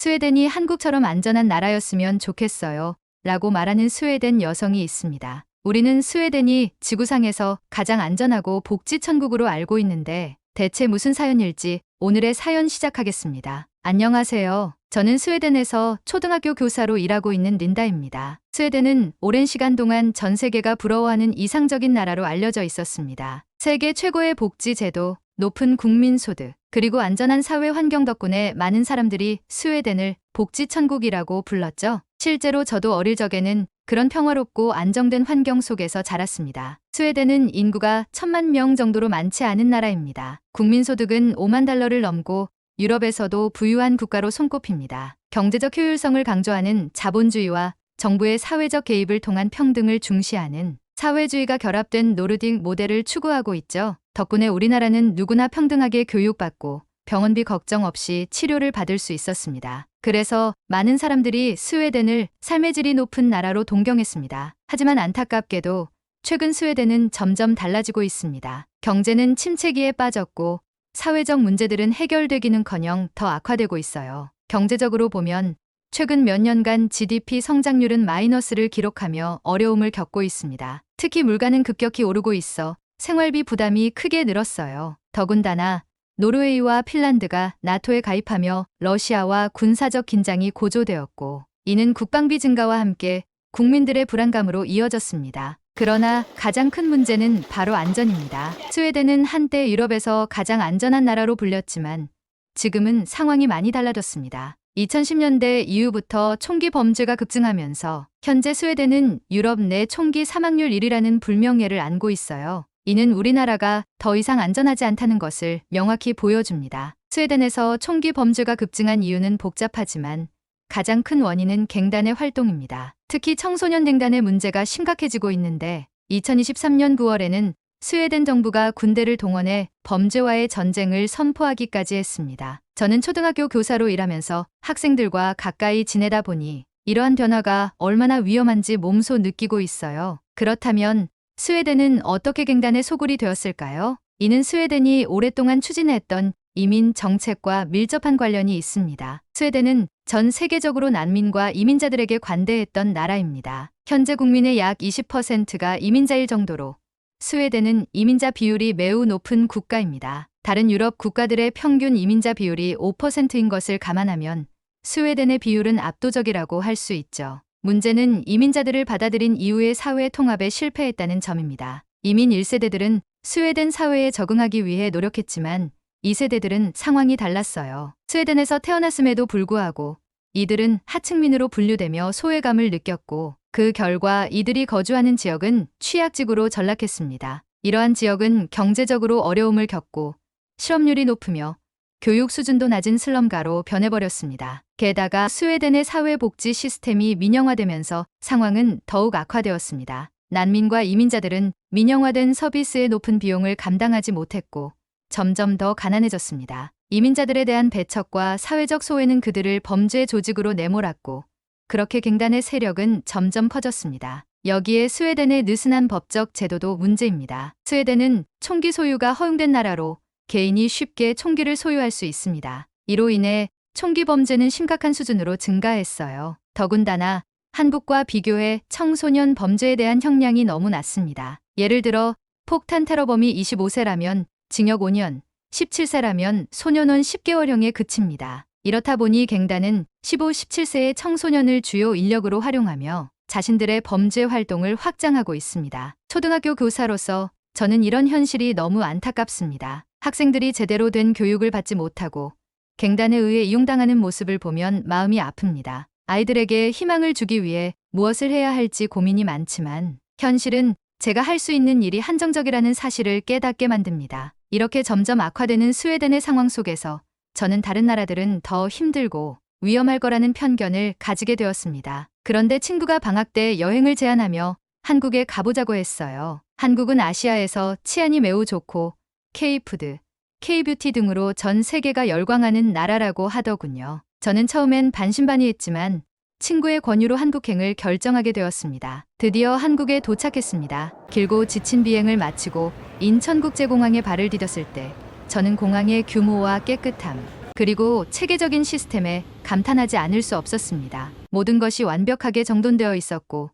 스웨덴이 한국처럼 안전한 나라였으면 좋겠어요. 라고 말하는 스웨덴 여성이 있습니다. 우리는 스웨덴이 지구상에서 가장 안전하고 복지천국으로 알고 있는데 대체 무슨 사연일지 오늘의 사연 시작하겠습니다. 안녕하세요. 저는 스웨덴에서 초등학교 교사로 일하고 있는 린다입니다. 스웨덴은 오랜 시간 동안 전 세계가 부러워하는 이상적인 나라로 알려져 있었습니다. 세계 최고의 복지 제도, 높은 국민 소득, 그리고 안전한 사회 환경 덕분에 많은 사람들이 스웨덴을 복지천국이라고 불렀죠. 실제로 저도 어릴 적에는 그런 평화롭고 안정된 환경 속에서 자랐습니다. 스웨덴은 인구가 1,000만 명 정도로 많지 않은 나라입니다. 국민소득은 5만 달러를 넘고 유럽에서도 부유한 국가로 손꼽힙니다. 경제적 효율성을 강조하는 자본주의와 정부의 사회적 개입을 통한 평등을 중시하는 사회주의가 결합된 노르딕 모델을 추구하고 있죠. 덕분에 우리나라는 누구나 평등하게 교육받고 병원비 걱정 없이 치료를 받을 수 있었습니다. 그래서 많은 사람들이 스웨덴을 삶의 질이 높은 나라로 동경했습니다. 하지만 안타깝게도 최근 스웨덴은 점점 달라지고 있습니다. 경제는 침체기에 빠졌고 사회적 문제들은 해결되기는커녕 더 악화되고 있어요. 경제적으로 보면 최근 몇 년간 GDP 성장률은 마이너스를 기록하며 어려움을 겪고 있습니다. 특히 물가는 급격히 오르고 있어 생활비 부담이 크게 늘었어요. 더군다나 노르웨이와 핀란드가 나토에 가입하며 러시아와 군사적 긴장이 고조되었고 이는 국방비 증가와 함께 국민들의 불안감으로 이어졌습니다. 그러나 가장 큰 문제는 바로 안전입니다. 스웨덴은 한때 유럽에서 가장 안전한 나라로 불렸지만 지금은 상황이 많이 달라졌습니다. 2010년대 이후부터 총기 범죄가 급증하면서 현재 스웨덴은 유럽 내 총기 사망률 1위라는 불명예를 안고 있어요. 이는 우리나라가 더 이상 안전하지 않다는 것을 명확히 보여줍니다. 스웨덴에서 총기 범죄가 급증한 이유는 복잡하지만 가장 큰 원인은 갱단의 활동입니다. 특히 청소년 갱단의 문제가 심각해지고 있는데 2023년 9월에는 스웨덴 정부가 군대를 동원해 범죄와의 전쟁을 선포하기까지 했습니다. 저는 초등학교 교사로 일하면서 학생들과 가까이 지내다 보니 이러한 변화가 얼마나 위험한지 몸소 느끼고 있어요. 그렇다면 스웨덴은 어떻게 갱단의 소굴이 되었을까요? 이는 스웨덴이 오랫동안 추진했던 이민 정책과 밀접한 관련이 있습니다. 스웨덴은 전 세계적으로 난민과 이민자들에게 관대했던 나라입니다. 현재 국민의 약 20%가 이민자일 정도로 스웨덴은 이민자 비율이 매우 높은 국가입니다. 다른 유럽 국가들의 평균 이민자 비율이 5%인 것을 감안하면 스웨덴의 비율은 압도적이라고 할 수 있죠. 문제는 이민자들을 받아들인 이후의 사회 통합에 실패했다는 점입니다. 이민 1세대들은 스웨덴 사회에 적응하기 위해 노력했지만 2세대들은 상황이 달랐어요. 스웨덴에서 태어났음에도 불구하고 이들은 하층민으로 분류되며 소외감을 느꼈고 그 결과 이들이 거주하는 지역은 취약지구로 전락했습니다. 이러한 지역은 경제적으로 어려움을 겪고 실업률이 높으며 교육 수준도 낮은 슬럼가로 변해버렸습니다. 게다가 스웨덴의 사회복지 시스템이 민영화되면서 상황은 더욱 악화되었습니다. 난민과 이민자들은 민영화된 서비스의 높은 비용을 감당하지 못했고 점점 더 가난해졌습니다. 이민자들에 대한 배척과 사회적 소외는 그들을 범죄 조직으로 내몰았고 그렇게 갱단의 세력은 점점 커졌습니다. 여기에 스웨덴의 느슨한 법적 제도도 문제입니다. 스웨덴은 총기 소유가 허용된 나라로 개인이 쉽게 총기를 소유할 수 있습니다. 이로 인해 총기 범죄는 심각한 수준으로 증가했어요. 더군다나 한국과 비교해 청소년 범죄에 대한 형량이 너무 낮습니다. 예를 들어 폭탄 테러범이 25세라면 징역 5년, 17세라면 소년원 10개월형에 그칩니다. 이렇다 보니 갱단은 15, 17세의 청소년을 주요 인력으로 활용하며 자신들의 범죄 활동을 확장하고 있습니다. 초등학교 교사로서 저는 이런 현실이 너무 안타깝습니다. 학생들이 제대로 된 교육을 받지 못하고 갱단에 의해 이용당하는 모습을 보면 마음이 아픕니다. 아이들에게 희망을 주기 위해 무엇을 해야 할지 고민이 많지만 현실은 제가 할 수 있는 일이 한정적이라는 사실을 깨닫게 만듭니다. 이렇게 점점 악화되는 스웨덴의 상황 속에서 저는 다른 나라들은 더 힘들고 위험할 거라는 편견을 가지게 되었습니다. 그런데 친구가 방학 때 여행을 제안하며 한국에 가보자고 했어요. 한국은 아시아에서 치안이 매우 좋고 K푸드, K뷰티 등으로 전 세계가 열광하는 나라라고 하더군요. 저는 처음엔 반신반의했지만 친구의 권유로 한국행을 결정하게 되었습니다. 드디어 한국에 도착했습니다. 길고 지친 비행을 마치고 인천국제공항에 발을 디뎠을 때 저는 공항의 규모와 깨끗함, 그리고 체계적인 시스템에 감탄하지 않을 수 없었습니다. 모든 것이 완벽하게 정돈되어 있었고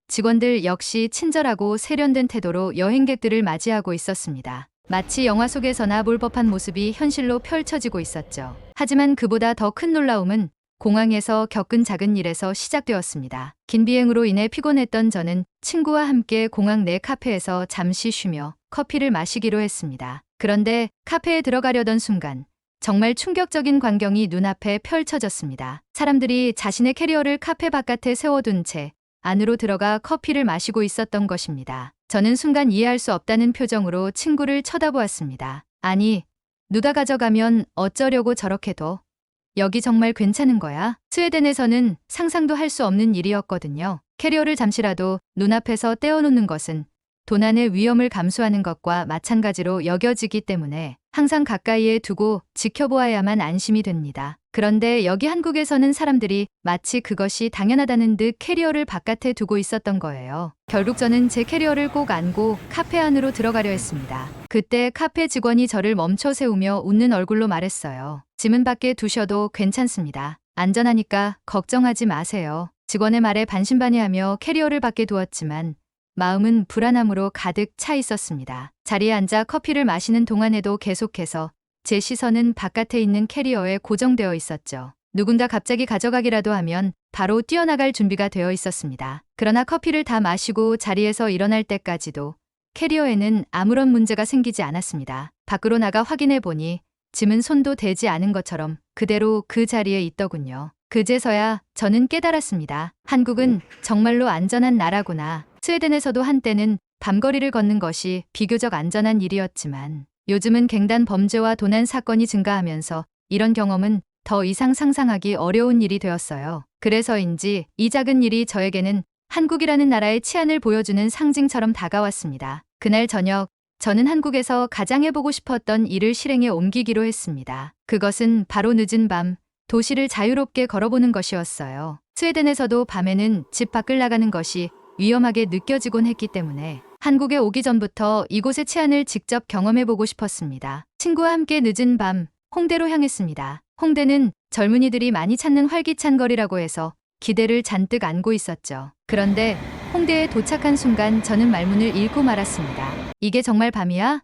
직원들 역시 친절하고 세련된 태도로 여행객들을 맞이하고 있었습니다. 마치 영화 속에서나 볼 법한 모습이 현실로 펼쳐지고 있었죠. 하지만 그보다 더 큰 놀라움은 공항에서 겪은 작은 일에서 시작되었습니다. 긴 비행으로 인해 피곤했던 저는 친구와 함께 공항 내 카페에서 잠시 쉬며 커피를 마시기로 했습니다. 그런데 카페에 들어가려던 순간 정말 충격적인 광경이 눈앞에 펼쳐졌습니다. 사람들이 자신의 캐리어를 카페 바깥에 세워둔 채 안으로 들어가 커피를 마시고 있었던 것입니다. 저는 순간 이해할 수 없다는 표정으로 친구를 쳐다보았습니다. 아니, 누가 가져가면 어쩌려고 저렇게 둬? 여기 정말 괜찮은 거야? 스웨덴에서는 상상도 할 수 없는 일이었거든요. 캐리어를 잠시라도 눈앞에서 떼어놓는 것은 도난의 위험을 감수하는 것과 마찬가지로 여겨지기 때문에 항상 가까이에 두고 지켜보아야만 안심이 됩니다. 그런데 여기 한국에서는 사람들이 마치 그것이 당연하다는 듯 캐리어를 바깥에 두고 있었던 거예요. 결국 저는 제 캐리어를 꼭 안고 카페 안으로 들어가려 했습니다. 그때 카페 직원이 저를 멈춰 세우며 웃는 얼굴로 말했어요. 짐은 밖에 두셔도 괜찮습니다. 안전하니까 걱정하지 마세요. 직원의 말에 반신반의하며 캐리어를 밖에 두었지만 마음은 불안함으로 가득 차 있었습니다. 자리에 앉아 커피를 마시는 동안에도 계속해서 제 시선은 바깥에 있는 캐리어에 고정되어 있었죠. 누군가 갑자기 가져가기라도 하면 바로 뛰어나갈 준비가 되어 있었습니다. 그러나 커피를 다 마시고 자리에서 일어날 때까지도 캐리어에는 아무런 문제가 생기지 않았습니다. 밖으로 나가 확인해 보니 짐은 손도 대지 않은 것처럼 그대로 그 자리에 있더군요. 그제서야 저는 깨달았습니다. 한국은 정말로 안전한 나라구나. 스웨덴에서도 한때는 밤거리를 걷는 것이 비교적 안전한 일이었지만 요즘은 갱단 범죄와 도난 사건이 증가하면서 이런 경험은 더 이상 상상하기 어려운 일이 되었어요. 그래서인지 이 작은 일이 저에게는 한국이라는 나라의 치안을 보여주는 상징처럼 다가왔습니다. 그날 저녁 저는 한국에서 가장 해보고 싶었던 일을 실행에 옮기기로 했습니다. 그것은 바로 늦은 밤 도시를 자유롭게 걸어보는 것이었어요. 스웨덴에서도 밤에는 집 밖을 나가는 것이 위험하게 느껴지곤 했기 때문에 한국에 오기 전부터 이곳의 치안을 직접 경험해보고 싶었습니다. 친구와 함께 늦은 밤 홍대로 향했습니다. 홍대는 젊은이들이 많이 찾는 활기찬 거리라고 해서 기대를 잔뜩 안고 있었죠. 그런데 홍대에 도착한 순간 저는 말문을 잃고 말았습니다. 이게 정말 밤이야?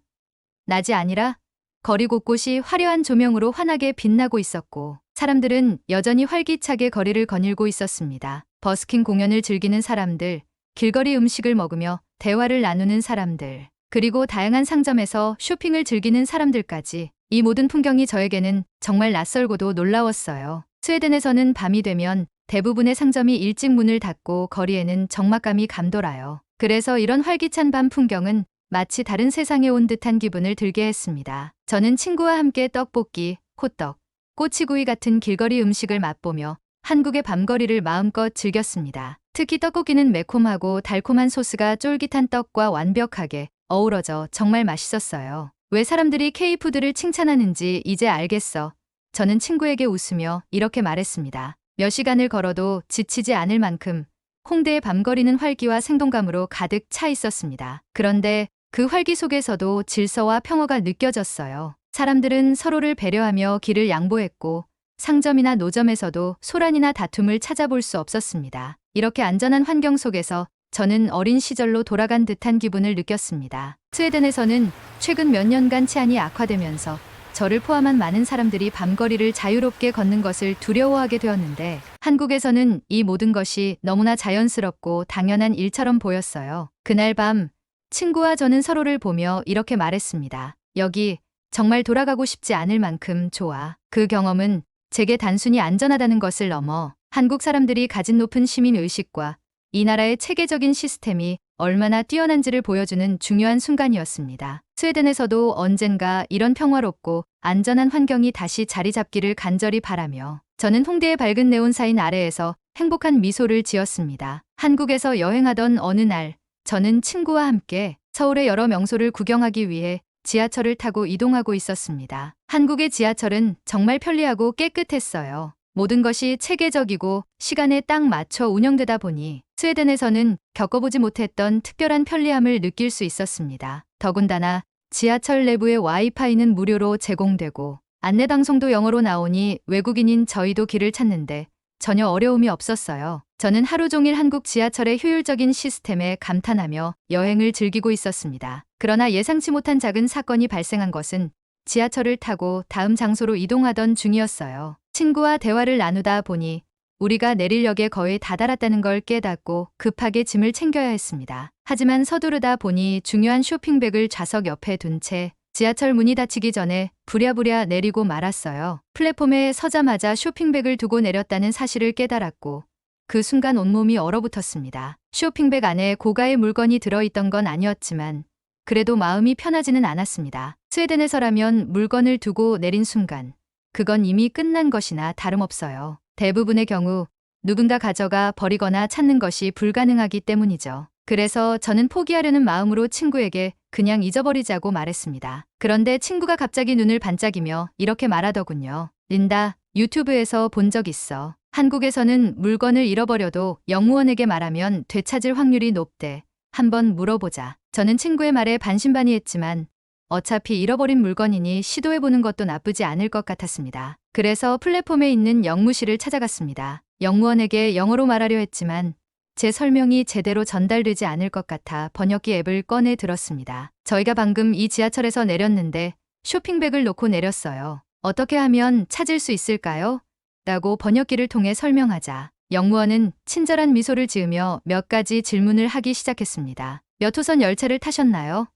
낮이 아니라? 거리 곳곳이 화려한 조명으로 환하게 빛나고 있었고 사람들은 여전히 활기차게 거리를 거닐고 있었습니다. 버스킹 공연을 즐기는 사람들, 길거리 음식을 먹으며 대화를 나누는 사람들, 그리고 다양한 상점에서 쇼핑을 즐기는 사람들까지 이 모든 풍경이 저에게는 정말 낯설고도 놀라웠어요. 스웨덴에서는 밤이 되면 대부분의 상점이 일찍 문을 닫고 거리에는 적막감이 감돌아요. 그래서 이런 활기찬 밤 풍경은 마치 다른 세상에 온 듯한 기분을 들게 했습니다. 저는 친구와 함께 떡볶이, 호떡, 꼬치구이 같은 길거리 음식을 맛보며 한국의 밤거리를 마음껏 즐겼습니다. 특히 떡볶이는 매콤하고 달콤한 소스가 쫄깃한 떡과 완벽하게 어우러져 정말 맛있었어요. 왜 사람들이 K푸드를 칭찬하는지 이제 알겠어. 저는 친구에게 웃으며 이렇게 말했습니다. 몇 시간을 걸어도 지치지 않을 만큼 홍대의 밤거리는 활기와 생동감으로 가득 차 있었습니다. 그런데 그 활기 속에서도 질서와 평화가 느껴졌어요. 사람들은 서로를 배려하며 길을 양보했고 상점이나 노점에서도 소란이나 다툼을 찾아볼 수 없었습니다. 이렇게 안전한 환경 속에서 저는 어린 시절로 돌아간 듯한 기분을 느꼈습니다. 스웨덴에서는 최근 몇 년간 치안이 악화되면서 저를 포함한 많은 사람들이 밤거리를 자유롭게 걷는 것을 두려워하게 되었는데 한국에서는 이 모든 것이 너무나 자연스럽고 당연한 일처럼 보였어요. 그날 밤 친구와 저는 서로를 보며 이렇게 말했습니다. 여기 정말 돌아가고 싶지 않을 만큼 좋아. 그 경험은 제게 단순히 안전하다는 것을 넘어 한국 사람들이 가진 높은 시민의식과 이 나라의 체계적인 시스템이 얼마나 뛰어난지를 보여주는 중요한 순간이었습니다. 스웨덴에서도 언젠가 이런 평화롭고 안전한 환경이 다시 자리 잡기를 간절히 바라며 저는 홍대의 밝은 네온사인 아래에서 행복한 미소를 지었습니다. 한국에서 여행하던 어느 날 저는 친구와 함께 서울의 여러 명소를 구경하기 위해 지하철을 타고 이동하고 있었습니다. 한국의 지하철은 정말 편리하고 깨끗했어요. 모든 것이 체계적이고 시간에 딱 맞춰 운영되다 보니 스웨덴에서는 겪어보지 못했던 특별한 편리함을 느낄 수 있었습니다. 더군다나 지하철 내부의 와이파이는 무료로 제공되고 안내방송도 영어로 나오니 외국인인 저희도 길을 찾는데 전혀 어려움이 없었어요. 저는 하루 종일 한국 지하철의 효율적인 시스템에 감탄하며 여행을 즐기고 있었습니다. 그러나 예상치 못한 작은 사건이 발생한 것은 지하철을 타고 다음 장소로 이동하던 중이었어요. 친구와 대화를 나누다 보니 우리가 내릴 역에 거의 다다랐다는 걸 깨닫고 급하게 짐을 챙겨야 했습니다. 하지만 서두르다 보니 중요한 쇼핑백을 좌석 옆에 둔 채 지하철 문이 닫히기 전에 부랴부랴 내리고 말았어요. 플랫폼에 서자마자 쇼핑백을 두고 내렸다는 사실을 깨달았고 그 순간 온몸이 얼어붙었습니다. 쇼핑백 안에 고가의 물건이 들어있던 건 아니었지만 그래도 마음이 편하지는 않았습니다. 스웨덴에서라면 물건을 두고 내린 순간 그건 이미 끝난 것이나 다름없어요. 대부분의 경우 누군가 가져가 버리거나 찾는 것이 불가능하기 때문이죠. 그래서 저는 포기하려는 마음으로 친구에게 그냥 잊어버리자고 말했습니다. 그런데 친구가 갑자기 눈을 반짝이며 이렇게 말하더군요. 린다, 유튜브에서 본 적 있어. 한국에서는 물건을 잃어버려도 영무원에게 말하면 되찾을 확률이 높대. 한번 물어보자. 저는 친구의 말에 반신반의했지만 어차피 잃어버린 물건이니 시도해보는 것도 나쁘지 않을 것 같았습니다. 그래서 플랫폼에 있는 영무실을 찾아갔습니다. 영무원에게 영어로 말하려 했지만 제 설명이 제대로 전달되지 않을 것 같아 번역기 앱을 꺼내 들었습니다. 저희가 방금 이 지하철에서 내렸는데 쇼핑백을 놓고 내렸어요. 어떻게 하면 찾을 수 있을까요? 라고 번역기를 통해 설명하자 영무원은 친절한 미소를 지으며 몇 가지 질문을 하기 시작했습니다. 몇 호선 열차를 타셨나요?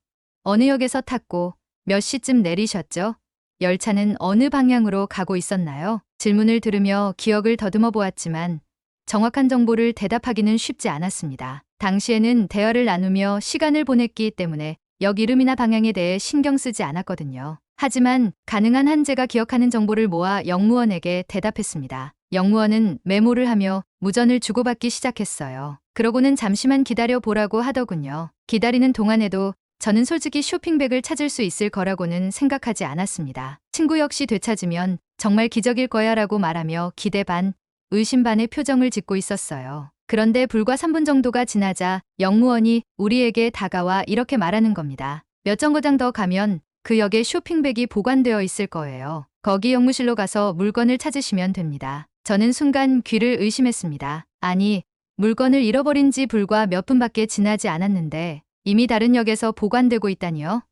어느 역에서 탔고 몇 시쯤 내리셨죠? 열차는 어느 방향으로 가고 있었나요? 질문을 들으며 기억을 더듬어 보았지만 정확한 정보를 대답하기는 쉽지 않았습니다. 당시에는 대화를 나누며 시간을 보냈기 때문에 역 이름이나 방향에 대해 신경 쓰지 않았거든요. 하지만 가능한 한 제가 기억하는 정보를 모아 영무원에게 대답했습니다. 영무원은 메모를 하며 무전을 주고받기 시작했어요. 그러고는 잠시만 기다려 보라고 하더군요. 기다리는 동안에도 저는 솔직히 쇼핑백을 찾을 수 있을 거라고는 생각하지 않았습니다. 친구 역시 되찾으면 정말 기적일 거야 라고 말하며 기대 반, 의심 반의 표정을 짓고 있었어요. 그런데 불과 3분 정도가 지나자 영무원이 우리에게 다가와 이렇게 말하는 겁니다. 몇 정거장 더 가면 그 역에 쇼핑백이 보관되어 있을 거예요. 거기 영무실로 가서 물건을 찾으시면 됩니다. 저는 순간 귀를 의심했습니다. 아니, 물건을 잃어버린 지 불과 몇 분밖에 지나지 않았는데 이미 다른 역에서 보관되고 있다니요?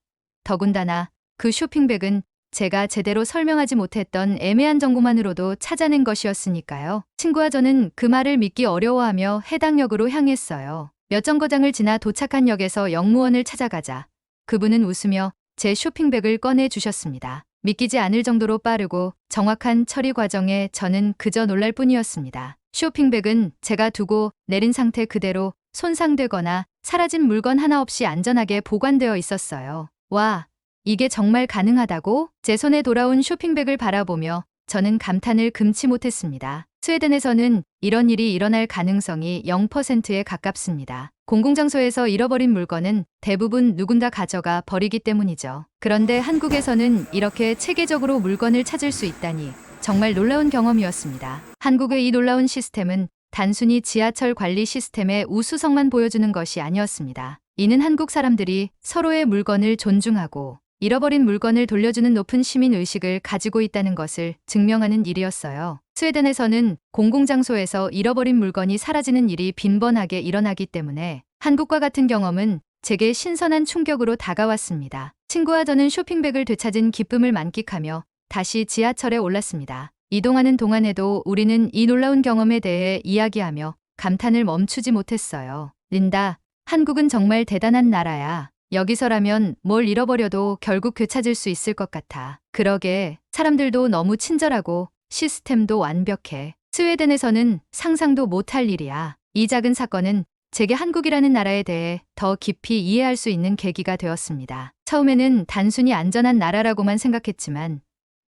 더군다나 그 쇼핑백은 제가 제대로 설명하지 못했던 애매한 정보만으로도 찾아낸 것이었으니까요. 친구와 저는 그 말을 믿기 어려워하며 해당 역으로 향했어요. 몇 정거장을 지나 도착한 역에서 영무원을 찾아가자 그분은 웃으며 제 쇼핑백을 꺼내 주셨습니다. 믿기지 않을 정도로 빠르고 정확한 처리 과정에 저는 그저 놀랄 뿐이었습니다. 쇼핑백은 제가 두고 내린 상태 그대로 손상되거나 사라진 물건 하나 없이 안전하게 보관되어 있었어요. 와, 이게 정말 가능하다고? 제 손에 돌아온 쇼핑백을 바라보며 저는 감탄을 금치 못했습니다. 스웨덴에서는 이런 일이 일어날 가능성이 0%에 가깝습니다. 공공장소에서 잃어버린 물건은 대부분 누군가 가져가 버리기 때문이죠. 그런데 한국에서는 이렇게 체계적으로 물건을 찾을 수 있다니 정말 놀라운 경험이었습니다. 한국의 이 놀라운 시스템은 단순히 지하철 관리 시스템의 우수성만 보여주는 것이 아니었습니다. 이는 한국 사람들이 서로의 물건을 존중하고 잃어버린 물건을 돌려주는 높은 시민의식을 가지고 있다는 것을 증명하는 일이었어요. 스웨덴에서는 공공장소에서 잃어버린 물건이 사라지는 일이 빈번하게 일어나기 때문에 한국과 같은 경험은 제게 신선한 충격으로 다가왔습니다. 친구와 저는 쇼핑백을 되찾은 기쁨을 만끽하며 다시 지하철에 올랐습니다. 이동하는 동안에도 우리는 이 놀라운 경험에 대해 이야기하며 감탄을 멈추지 못했어요. 린다, 한국은 정말 대단한 나라야. 여기서라면 뭘 잃어버려도 결국 되찾을 수 있을 것 같아. 그러게, 사람들도 너무 친절하고 시스템도 완벽해. 스웨덴에서는 상상도 못할 일이야. 이 작은 사건은 제게 한국이라는 나라에 대해 더 깊이 이해할 수 있는 계기가 되었습니다. 처음에는 단순히 안전한 나라라고만 생각했지만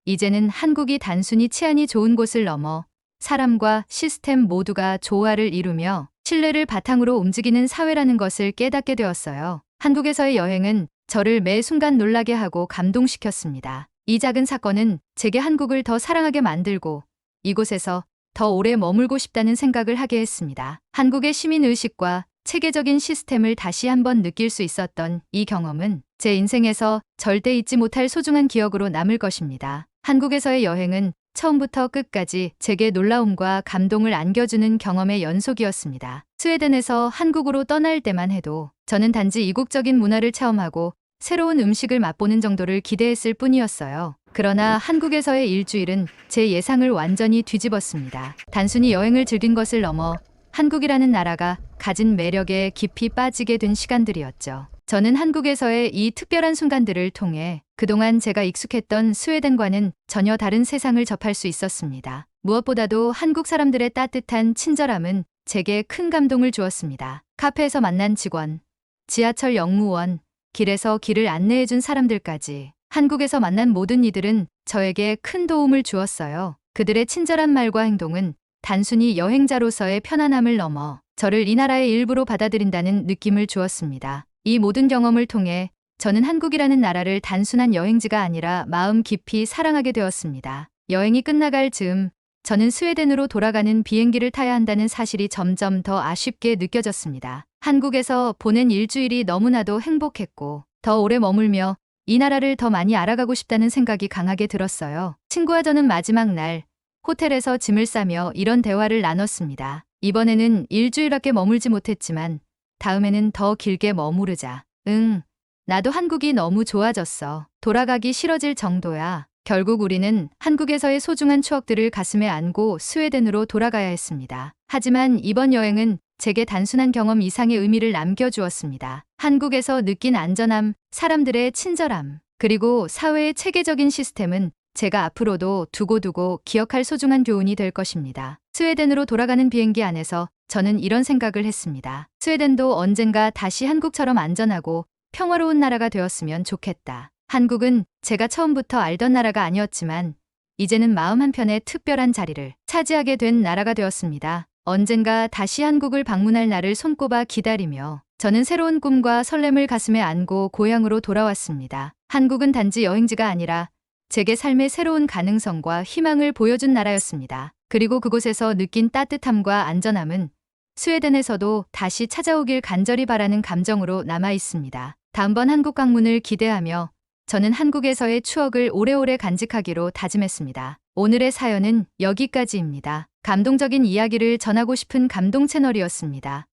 이제는 한국이 단순히 치안이 좋은 곳을 넘어 사람과 시스템 모두가 조화를 이루며 신뢰를 바탕으로 움직이는 사회라는 것을 깨닫게 되었어요. 한국에서의 여행은 저를 매 순간 놀라게 하고 감동시켰습니다. 이 작은 사건은 제게 한국을 더 사랑하게 만들고 이곳에서 더 오래 머물고 싶다는 생각을 하게 했습니다. 한국의 시민의식과 체계적인 시스템을 다시 한번 느낄 수 있었던 이 경험은 제 인생에서 절대 잊지 못할 소중한 기억으로 남을 것입니다. 한국에서의 여행은 처음부터 끝까지 제게 놀라움과 감동을 안겨주는 경험의 연속이었습니다. 스웨덴에서 한국으로 떠날 때만 해도 저는 단지 이국적인 문화를 체험하고 새로운 음식을 맛보는 정도를 기대했을 뿐이었어요. 그러나 한국에서의 일주일은 제 예상을 완전히 뒤집었습니다. 단순히 여행을 즐긴 것을 넘어 한국이라는 나라가 가진 매력에 깊이 빠지게 된 시간들이었죠. 저는 한국에서의 이 특별한 순간들을 통해 그동안 제가 익숙했던 스웨덴과는 전혀 다른 세상을 접할 수 있었습니다. 무엇보다도 한국 사람들의 따뜻한 친절함은 제게 큰 감동을 주었습니다. 카페에서 만난 직원, 지하철 역무원, 길에서 길을 안내해준 사람들까지 한국에서 만난 모든 이들은 저에게 큰 도움을 주었어요. 그들의 친절한 말과 행동은 단순히 여행자로서의 편안함을 넘어 저를 이 나라의 일부로 받아들인다는 느낌을 주었습니다. 이 모든 경험을 통해 저는 한국이라는 나라를 단순한 여행지가 아니라 마음 깊이 사랑하게 되었습니다. 여행이 끝나갈 즈음 저는 스웨덴으로 돌아가는 비행기를 타야 한다는 사실이 점점 더 아쉽게 느껴졌습니다. 한국에서 보낸 일주일이 너무나도 행복했고 더 오래 머물며 이 나라를 더 많이 알아가고 싶다는 생각이 강하게 들었어요. 친구와 저는 마지막 날 호텔에서 짐을 싸며 이런 대화를 나눴습니다. 이번에는 일주일밖에 머물지 못했지만 다음에는 더 길게 머무르자. 응, 나도 한국이 너무 좋아졌어. 돌아가기 싫어질 정도야. 결국 우리는 한국에서의 소중한 추억들을 가슴에 안고 스웨덴으로 돌아가야 했습니다. 하지만 이번 여행은 제게 단순한 경험 이상의 의미를 남겨주었습니다. 한국에서 느낀 안전함, 사람들의 친절함, 그리고 사회의 체계적인 시스템은 제가 앞으로도 두고두고 기억할 소중한 교훈이 될 것입니다. 스웨덴으로 돌아가는 비행기 안에서 저는 이런 생각을 했습니다. 스웨덴도 언젠가 다시 한국처럼 안전하고 평화로운 나라가 되었으면 좋겠다. 한국은 제가 처음부터 알던 나라가 아니었지만 이제는 마음 한편에 특별한 자리를 차지하게 된 나라가 되었습니다. 언젠가 다시 한국을 방문할 날을 손꼽아 기다리며 저는 새로운 꿈과 설렘을 가슴에 안고 고향으로 돌아왔습니다. 한국은 단지 여행지가 아니라 제게 삶의 새로운 가능성과 희망을 보여준 나라였습니다. 그리고 그곳에서 느낀 따뜻함과 안전함은 스웨덴에서도 다시 찾아오길 간절히 바라는 감정으로 남아 있습니다. 다음번 한국 방문을 기대하며 저는 한국에서의 추억을 오래오래 간직하기로 다짐했습니다. 오늘의 사연은 여기까지입니다. 감동적인 이야기를 전하고 싶은 감동 채널이었습니다.